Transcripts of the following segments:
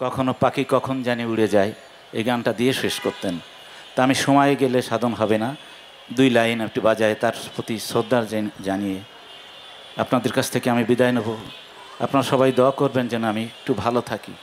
কখনো পাখি কখন জানি উড়ে যায়, এই গানটা দিয়ে শেষ করতেন। তা আমি সময় গেলে সাধন হবে না, 2 লাইন একটু বাজায় তার প্রতি শ্রদ্ধা জানিয়ে আপনাদের কাছ থেকে আমি বিদায় নেব। আপনারা সবাই দোয়া করবেন যেন আমি একটু ভালো থাকি।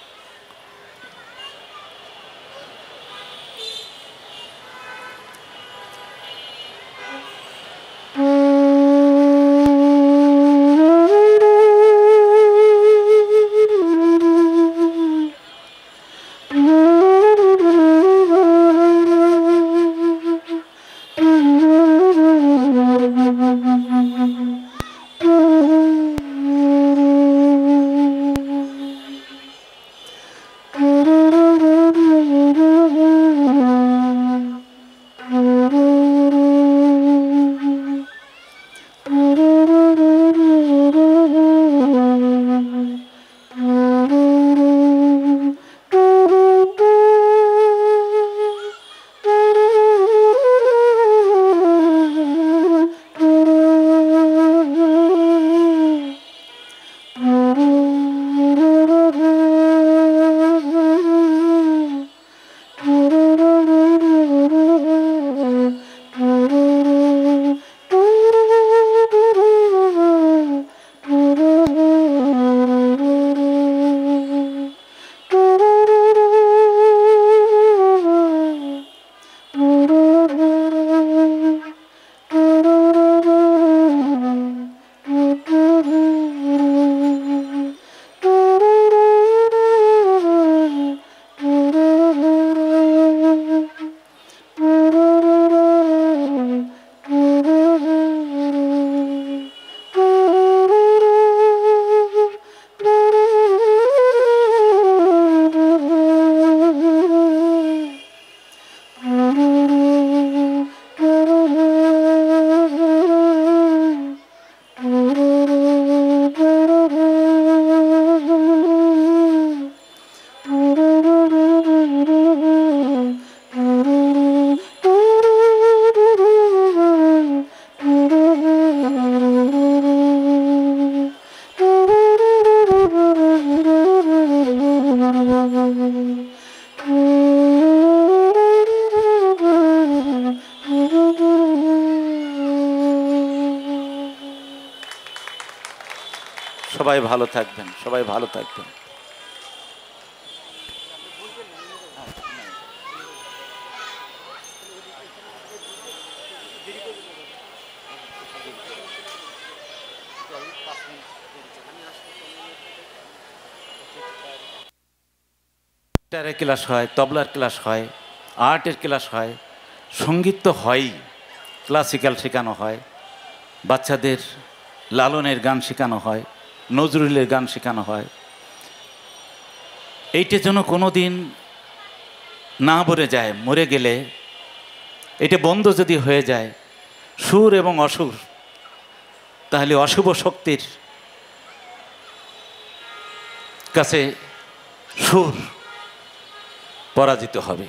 সবাই ভালো থাকবেন, সবাই ভালো থাকবেন। গিটারের ক্লাস হয়, তবলার ক্লাস হয়, আর্টের ক্লাস হয়, সঙ্গীত তো হয়ই, ক্লাসিক্যাল শেখানো হয়, বাচ্চাদের লালনের গান শেখানো হয়, নজরুলের গান শেখানো হয়। এইটা যেন কোনো দিন না মরে যায়, মরে গেলে এটা বন্ধ যদি হয়ে যায়, সুর এবং অসুর, তাহলে অশুভ শক্তির কাছে সুর পরাজিত হবে।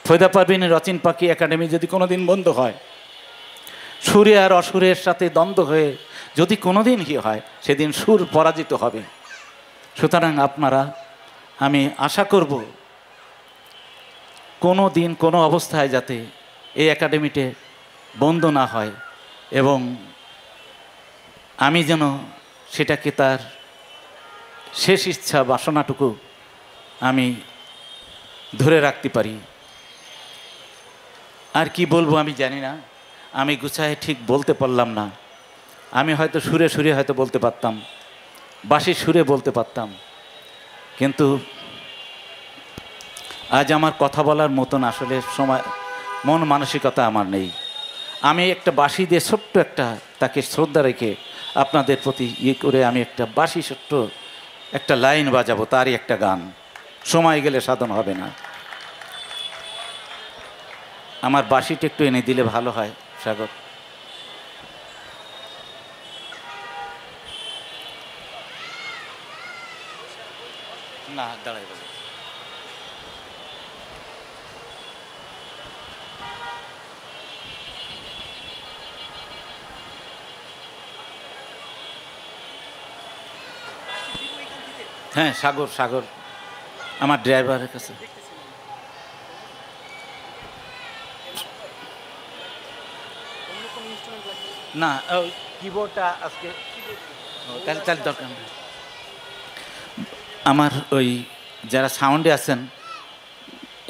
ফয়দা পারভীনের রচিন পাখি একাডেমি যদি কোনো দিন বন্ধ হয়, সুরে আর অসুরের সাথে দ্বন্দ্ব হয়ে যদি কোনো দিন কি হয়, সেদিন সুর পরাজিত হবে। সুতরাং আপনারা, আমি আশা করব কোনো দিন কোনো অবস্থায় যাতে এই একাডেমিতে বন্ধ না হয়, এবং আমি যেন সেটাকে তার শেষ ইচ্ছা বাসনাটুকু আমি ধরে রাখতে পারি। আর কি বলবো আমি জানি না, আমি গুছায় ঠিক বলতে পারলাম না। আমি হয়তো সুরে সুরে হয়তো বলতে পারতাম, বাঁশির সুরে বলতে পারতাম, কিন্তু আজ আমার কথা বলার মতন আসলে সময়, মন মানসিকতা আমার নেই। আমি একটা বাঁশি দিয়ে ছোট্ট একটা তাকে শ্রদ্ধা রেখে আপনাদের প্রতি করে আমি একটা বাঁশি ছোট্ট একটা লাইন বাজাবো, তারই একটা গান। সময় গেলে সাধন হবে না। আমার বাঁশিটা একটু এনে দিলে ভালো হয় সাগর। না, দাঁড়াই বলে। হ্যাঁ, সাগর সাগর আমার ড্রাইভারের কাছে। না ওই কিবোর্ডটা আজকে তাহলে দরকার নেই। আমার ওই যারা সাউন্ডে আছেন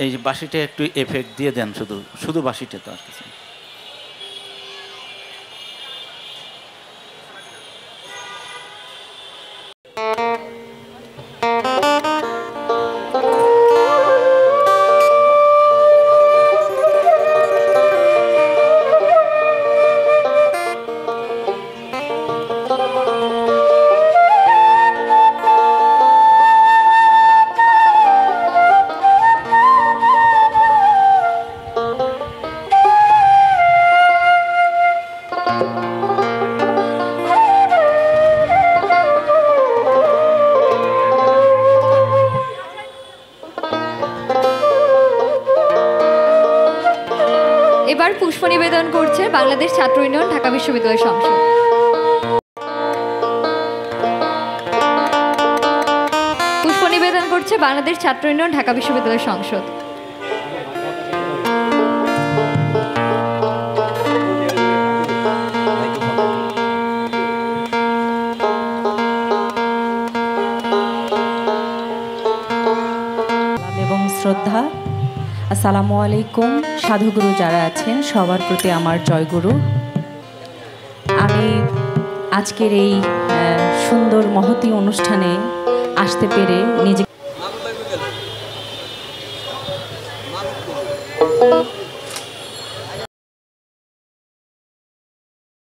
এই বাঁশিটা একটু এফেক্ট দিয়ে দেন, শুধু শুধু বাঁশিটা তো আর কিছু। এবার পুষ্প নিবেদন করছে বাংলাদেশ ছাত্র ইউনিয়ন ঢাকা বিশ্ববিদ্যালয় সংসদ। পুষ্প নিবেদন করছে বাংলাদেশ ছাত্র ইউনিয়ন ঢাকা বিশ্ববিদ্যালয় সংসদ। এবং শ্রদ্ধা, আসসালামু আলাইকুম। সাধুগুরু যারা আছেন সবার প্রতি আমার জয়গুরু। আমি আজকের এই সুন্দর মহতী অনুষ্ঠানে আসতে পেরে নিজে